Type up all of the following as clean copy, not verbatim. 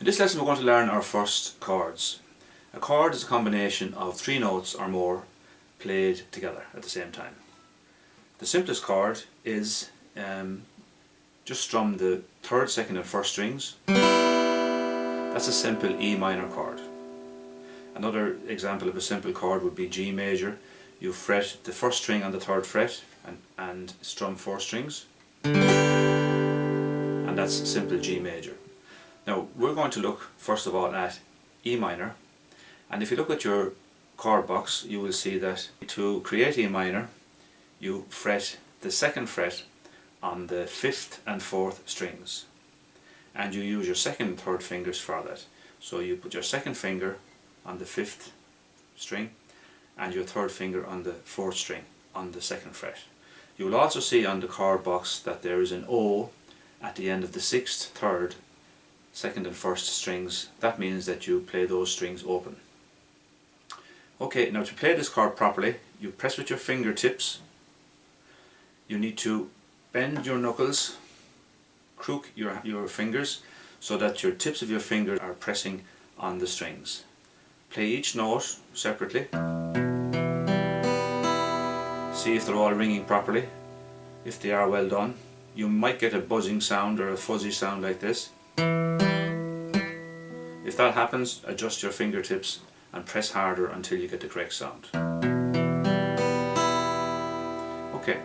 In this lesson we're going to learn our first chords. A chord is a combination of three notes or more played together at the same time. The simplest chord is just strum the third, second and first strings. That's a simple E minor chord. Another example of a simple chord would be G major. You fret the first string on the third fret and strum four strings, and that's simple G major. Now we're going to look first of all at E minor, and if you look at your chord box you will see that to create E minor you fret the second fret on the fifth and fourth strings, and you use your second and third fingers for that. So you put your second finger on the fifth string and your third finger on the fourth string on the second fret. You will also see on the chord box that there is an O at the end of the sixth, third, second and first strings. That means that you play those strings open. Okay, now to play this chord properly, you press with your fingertips. You need to bend your knuckles, crook your fingers so that your tips of your fingers are pressing on the strings. Play each note separately. See if they're all ringing properly. If they are, well done. You might get a buzzing sound or a fuzzy sound like this. If that happens, adjust your fingertips and press harder until you get the correct sound. Okay,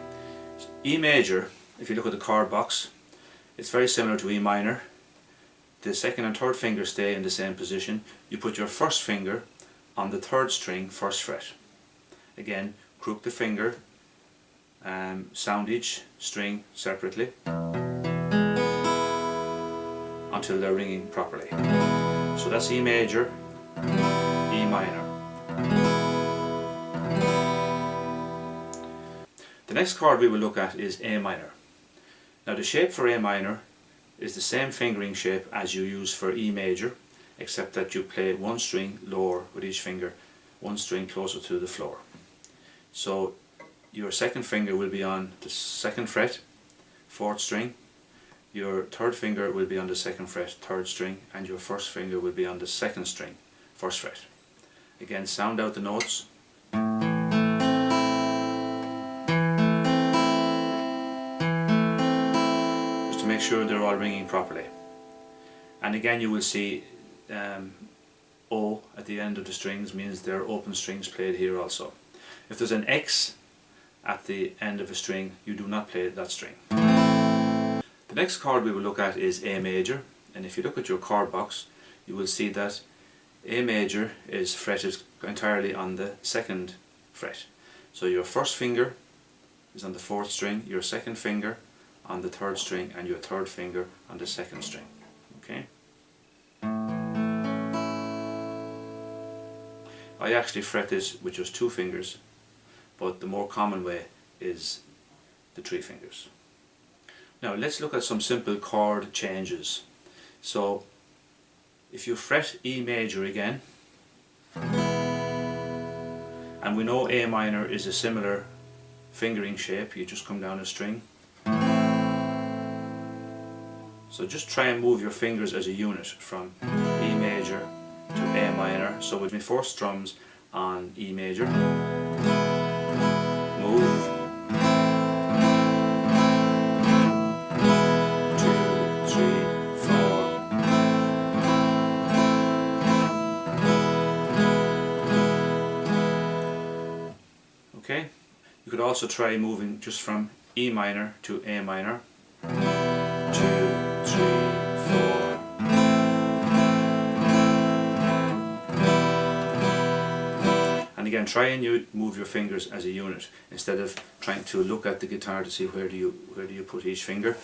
E major, if you look at the chord box, it's very similar to E minor. The second and third fingers stay in the same position. You put your first finger on the third string, first fret. Again, crook the finger, sound each string separately until they're ringing properly. So that's E major, E minor. The next chord we will look at is A minor. Now the shape for A minor is the same fingering shape as you use for E major, except that you play one string lower with each finger, one string closer to the floor. So your second finger will be on the second fret, fourth string, your third finger will be on the second fret, third string, and your first finger will be on the second string, first fret. Again, sound out the notes. Just to make sure they're all ringing properly. And again you will see O at the end of the strings means they're open strings played here also. If there's an X at the end of a string, you do not play that string. The next chord we will look at is A major, and if you look at your chord box you will see that A major is fretted entirely on the second fret. So your first finger is on the fourth string, your second finger on the third string, and your third finger on the second string. Okay? I actually fret this with just two fingers, but the more common way is the three fingers. Now let's look at some simple chord changes. So if you fret E major again, and we know A minor is a similar fingering shape, you just come down a string. So just try and move your fingers as a unit from E major to A minor. So with my four strums on E major, move, 2, 3, 4. Okay, you could also try moving just from E minor to A minor, 2, 3, 4. And again, try and move your fingers as a unit instead of trying to look at the guitar to see where do you put each finger.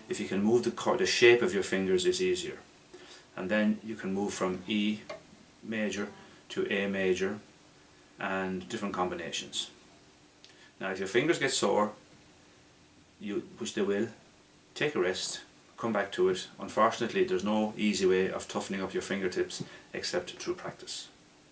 If you can move the shape of your fingers is easier. And then you can move from E major to A major and different combinations. Now if your fingers get sore, which they will, take a rest, come back to it. Unfortunately there's no easy way of toughening up your fingertips except through practice.